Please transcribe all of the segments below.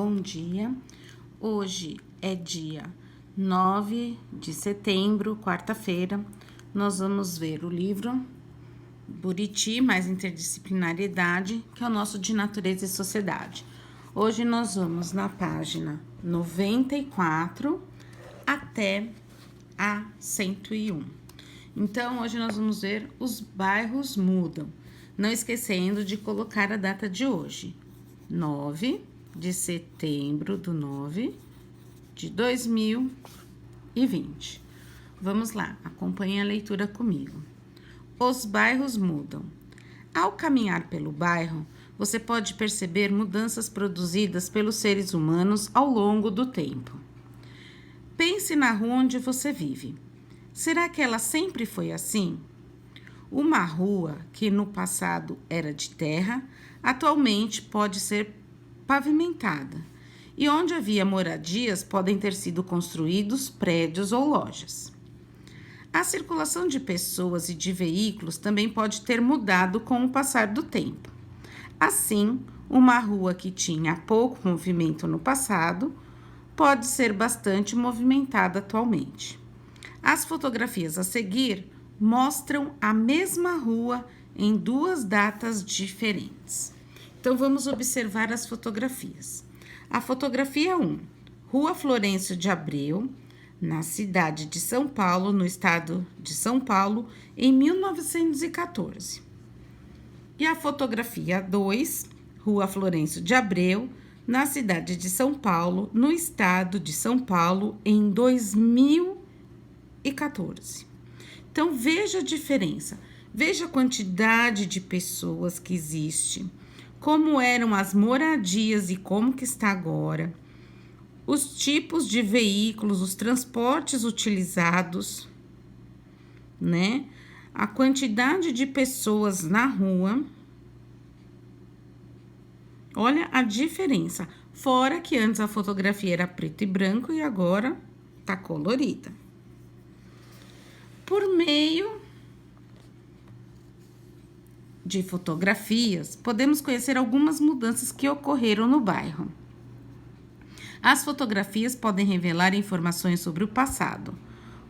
bom dia. Hoje é dia 9 de setembro, quarta-feira. Nós vamos ver o livro Buriti, mais interdisciplinariedade, que é o nosso de natureza e sociedade. Hoje nós vamos na página 94 até a 101. Então, hoje nós vamos ver os bairros mudam, não esquecendo de colocar a data de hoje, 9 de setembro do 9 de 2020. Vamos lá, acompanhe a leitura comigo. Os bairros mudam. Ao caminhar pelo bairro, você pode perceber mudanças produzidas pelos seres humanos ao longo do tempo. Pense na rua onde você vive. Será que ela sempre foi assim? Uma rua que no passado era de terra, atualmente pode ser pavimentada, e onde havia moradias podem ter sido construídos prédios ou lojas. A circulação de pessoas e de veículos também pode ter mudado com o passar do tempo. Assim, uma rua que tinha pouco movimento no passado pode ser bastante movimentada atualmente. As fotografias a seguir mostram a mesma rua em duas datas diferentes. Então, vamos observar as fotografias. A fotografia 1, Rua Florencio de Abreu, na cidade de São Paulo, no estado de São Paulo, em 1914. E a fotografia 2, Rua Florencio de Abreu, na cidade de São Paulo, no estado de São Paulo, em 2014. Então, veja a diferença, veja a quantidade de pessoas que existe, como eram as moradias e como que está agora, os tipos de veículos, os transportes utilizados, né? A quantidade de pessoas na rua. Olha a diferença, fora que antes a fotografia era preto e branco e agora tá colorida. Por meio de fotografias, podemos conhecer algumas mudanças que ocorreram no bairro. As fotografias podem revelar informações sobre o passado.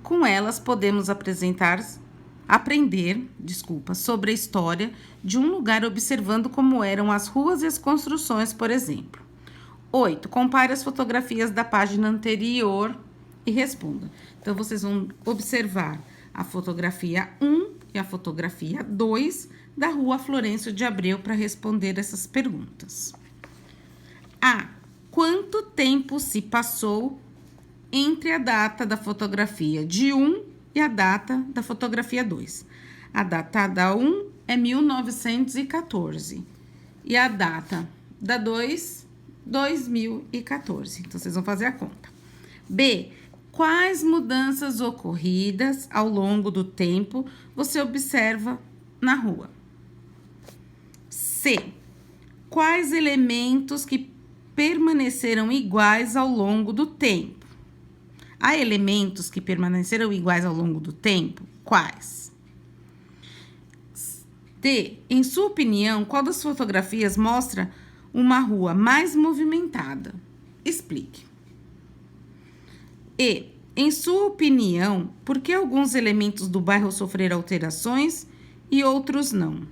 Com elas, podemos aprender sobre a história de um lugar observando como eram as ruas e as construções, por exemplo. 8. Compare as fotografias da página anterior e responda. Então, vocês vão observar a fotografia 1 e a fotografia 2 da Rua Florencio de Abreu para responder essas perguntas. A. Quanto tempo se passou entre a data da fotografia de 1 e a data da fotografia 2? A data da 1 é 1914 e a data da 2, 2014. Então, vocês vão fazer a conta. B. Quais mudanças ocorridas ao longo do tempo você observa na rua? C. Quais elementos que permaneceram iguais ao longo do tempo? Há elementos que permaneceram iguais ao longo do tempo? Quais? D. Em sua opinião, qual das fotografias mostra uma rua mais movimentada? Explique. E. Em sua opinião, por que alguns elementos do bairro sofreram alterações e outros não?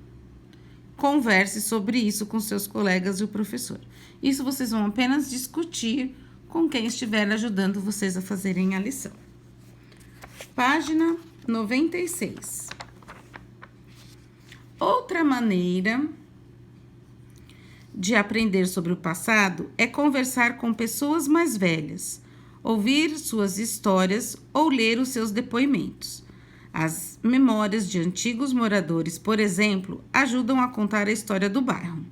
Converse sobre isso com seus colegas e o professor. Isso vocês vão apenas discutir com quem estiver ajudando vocês a fazerem a lição. Página 96. Outra maneira de aprender sobre o passado é conversar com pessoas mais velhas, ouvir suas histórias ou ler os seus depoimentos. As memórias de antigos moradores, por exemplo, ajudam a contar a história do bairro.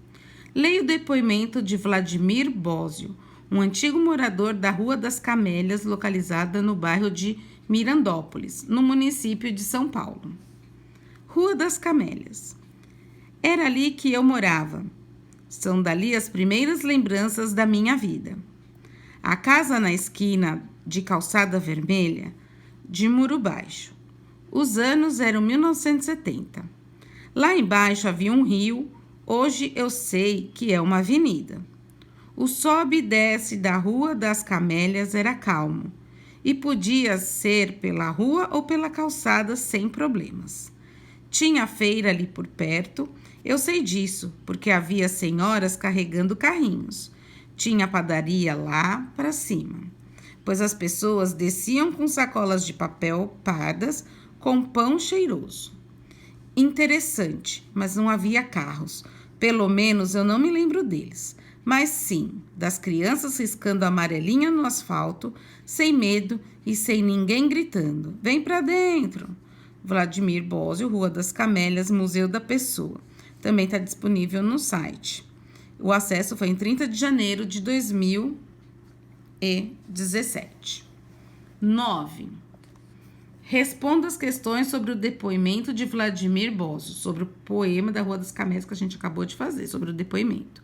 Leia o depoimento de Vladimir Bósio, um antigo morador da Rua das Camélias, localizada no bairro de Mirandópolis, no município de São Paulo. Rua das Camélias. Era ali que eu morava. São dali as primeiras lembranças da minha vida. A casa na esquina de Calçada Vermelha, de Muro Baixo. Os anos eram 1970. Lá embaixo havia um rio, hoje eu sei que é uma avenida. O sobe e desce da Rua das Camélias era calmo, e podia ser pela rua ou pela calçada sem problemas. Tinha feira ali por perto, eu sei disso, porque havia senhoras carregando carrinhos. Tinha padaria lá para cima, pois as pessoas desciam com sacolas de papel pardas com pão cheiroso. Interessante, mas não havia carros. Pelo menos eu não me lembro deles. Mas sim, das crianças riscando amarelinha no asfalto, sem medo e sem ninguém gritando. Vem pra dentro! Vladimir Bósio, Rua das Camélias, Museu da Pessoa. Também está disponível no site. O acesso foi em 30 de janeiro de 2017. 9. Responda as questões sobre o depoimento de Vladimir Bósio, sobre o poema da Rua das Camélias que a gente acabou de fazer, sobre o depoimento.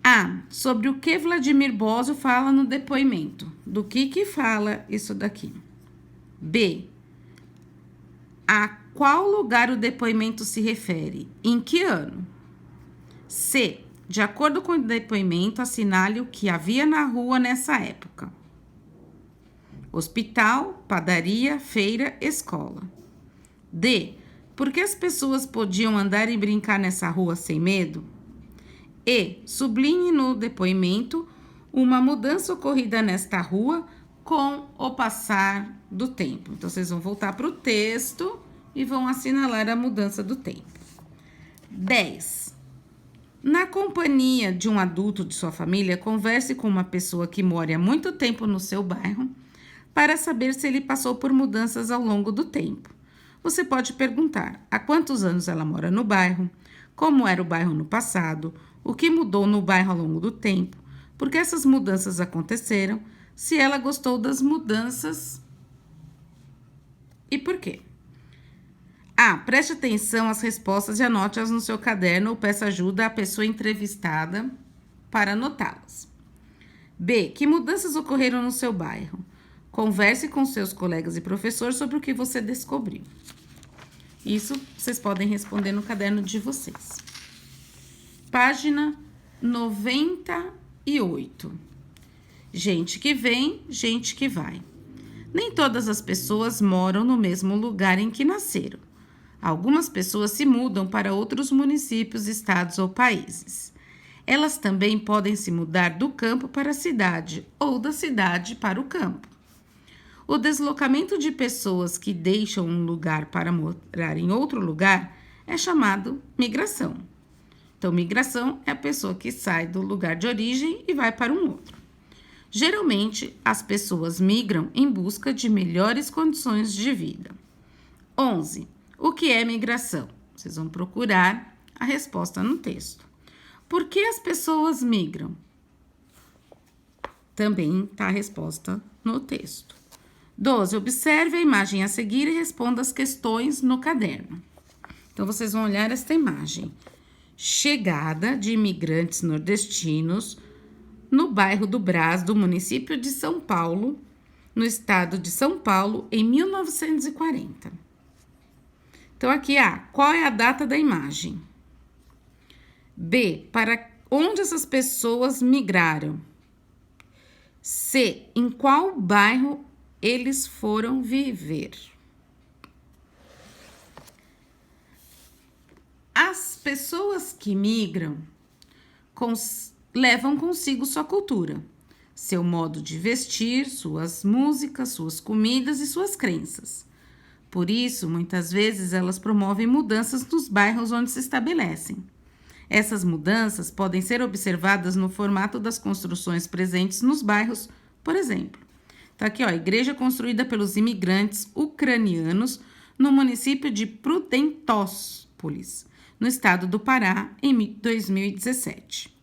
A. Sobre o que Vladimir Bósio fala no depoimento. Do que fala isso daqui? B. A qual lugar o depoimento se refere? Em que ano? C. De acordo com o depoimento, assinale o que havia na rua nessa época. Hospital, padaria, feira, escola. D. Por que as pessoas podiam andar e brincar nessa rua sem medo? E. Sublinhe no depoimento uma mudança ocorrida nesta rua com o passar do tempo. Então, vocês vão voltar para o texto e vão assinalar a mudança do tempo. 10. Na companhia de um adulto de sua família, converse com uma pessoa que mora há muito tempo no seu bairro para saber se ele passou por mudanças ao longo do tempo. Você pode perguntar há quantos anos ela mora no bairro, como era o bairro no passado, o que mudou no bairro ao longo do tempo, por que essas mudanças aconteceram, se ela gostou das mudanças e por quê. A. Preste atenção às respostas e anote-as no seu caderno ou peça ajuda à pessoa entrevistada para anotá-las. B. Que mudanças ocorreram no seu bairro? Converse com seus colegas e professores sobre o que você descobriu. Isso vocês podem responder no caderno de vocês. Página 98. Gente que vem, gente que vai. Nem todas as pessoas moram no mesmo lugar em que nasceram. Algumas pessoas se mudam para outros municípios, estados ou países. Elas também podem se mudar do campo para a cidade ou da cidade para o campo. O deslocamento de pessoas que deixam um lugar para morar em outro lugar é chamado migração. Então, migração é a pessoa que sai do lugar de origem e vai para um outro. Geralmente, as pessoas migram em busca de melhores condições de vida. 11. O que é migração? Vocês vão procurar a resposta no texto. Por que as pessoas migram? Também está a resposta no texto. 12. Observe a imagem a seguir e responda as questões no caderno. Então, vocês vão olhar esta imagem. Chegada de imigrantes nordestinos no bairro do Brás, do município de São Paulo, no estado de São Paulo, em 1940. Então, aqui, A. Qual é a data da imagem? B. Para onde essas pessoas migraram? C. Em qual bairro eles foram viver? As pessoas que migram levam consigo sua cultura, seu modo de vestir, suas músicas, suas comidas e suas crenças. Por isso, muitas vezes, elas promovem mudanças nos bairros onde se estabelecem. Essas mudanças podem ser observadas no formato das construções presentes nos bairros, por exemplo. Então, aqui, ó, igreja construída pelos imigrantes ucranianos no município de Prudentópolis, no estado do Pará, em 2017.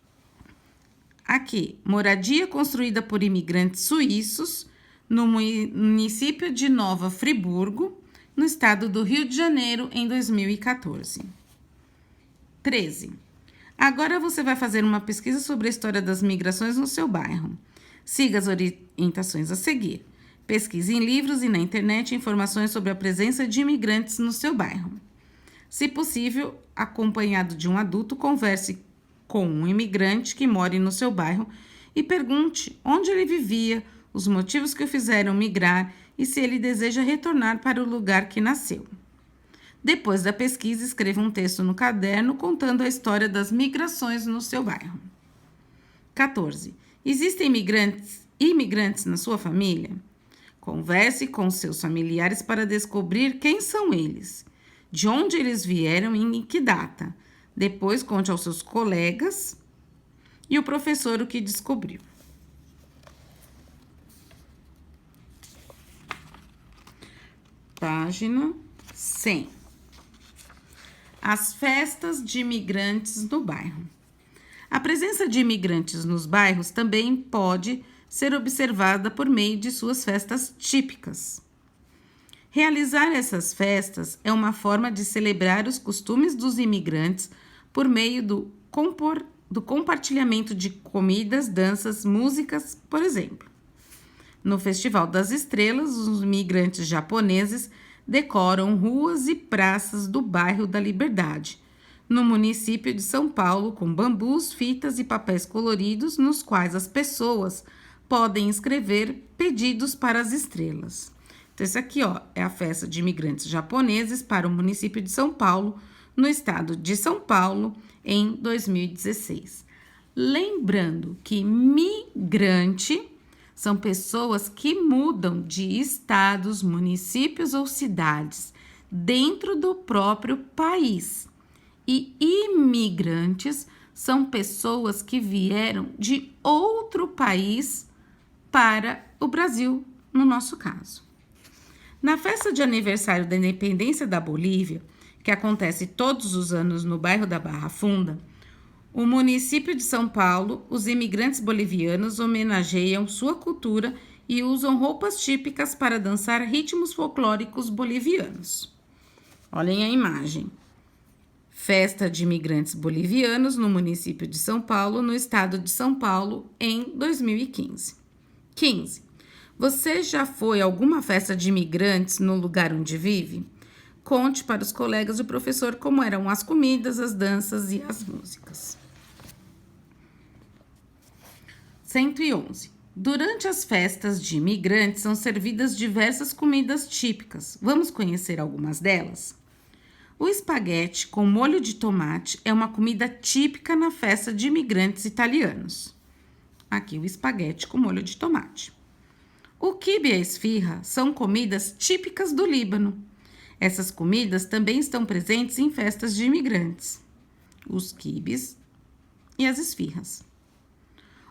Aqui, moradia construída por imigrantes suíços no município de Nova Friburgo, no estado do Rio de Janeiro, em 2014. 13. Agora você vai fazer uma pesquisa sobre a história das migrações no seu bairro. Siga as orientações a seguir. Pesquise em livros e na internet informações sobre a presença de imigrantes no seu bairro. Se possível, acompanhado de um adulto, converse com um imigrante que more no seu bairro e pergunte onde ele vivia, os motivos que o fizeram migrar e se ele deseja retornar para o lugar que nasceu. Depois da pesquisa, escreva um texto no caderno contando a história das migrações no seu bairro. 14. Existem imigrantes na sua família? Converse com seus familiares para descobrir quem são eles, de onde eles vieram e em que data. Depois, conte aos seus colegas e o professor o que descobriu. Página 100. As festas de imigrantes no bairro. A presença de imigrantes nos bairros também pode ser observada por meio de suas festas típicas. Realizar essas festas é uma forma de celebrar os costumes dos imigrantes por meio do compartilhamento de comidas, danças, músicas, por exemplo. No Festival das Estrelas, os imigrantes japoneses decoram ruas e praças do bairro da Liberdade, no município de São Paulo, com bambus, fitas e papéis coloridos, nos quais as pessoas podem escrever pedidos para as estrelas. Então, esse aqui, é a festa de imigrantes japoneses para o município de São Paulo, no estado de São Paulo, em 2016. Lembrando que migrante são pessoas que mudam de estados, municípios ou cidades dentro do próprio país. E imigrantes são pessoas que vieram de outro país para o Brasil, no nosso caso. Na festa de aniversário da independência da Bolívia, que acontece todos os anos no bairro da Barra Funda, o município de São Paulo, os imigrantes bolivianos homenageiam sua cultura e usam roupas típicas para dançar ritmos folclóricos bolivianos. Olhem a imagem. Festa de imigrantes bolivianos no município de São Paulo, no estado de São Paulo, em 2015. 15. Você já foi a alguma festa de imigrantes no lugar onde vive? Conte para os colegas e o professor como eram as comidas, as danças e as músicas. 111. Durante as festas de imigrantes são servidas diversas comidas típicas. Vamos conhecer algumas delas? O espaguete com molho de tomate é uma comida típica na festa de imigrantes italianos. Aqui o espaguete com molho de tomate. O quibe e a esfirra são comidas típicas do Líbano. Essas comidas também estão presentes em festas de imigrantes. Os quibes e as esfirras.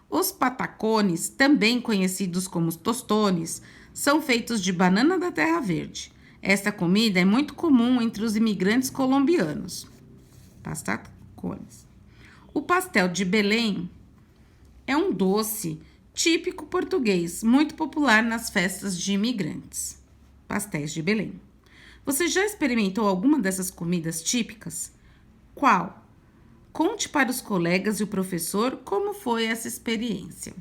Os patacones, também conhecidos como tostones, são feitos de banana da terra verde. Esta comida é muito comum entre os imigrantes colombianos. Patacones. O pastel de Belém é um doce típico português, muito popular nas festas de imigrantes. Pastéis de Belém. Você já experimentou alguma dessas comidas típicas? Qual? Conte para os colegas e o professor como foi essa experiência.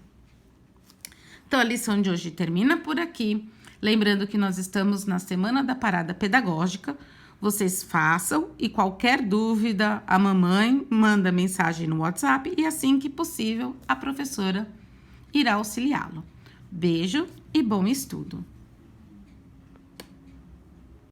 Então, a lição de hoje termina por aqui. Lembrando que nós estamos na Semana da Parada Pedagógica. Vocês façam e qualquer dúvida, a mamãe manda mensagem no WhatsApp e assim que possível a professora irá auxiliá-lo. Beijo e bom estudo!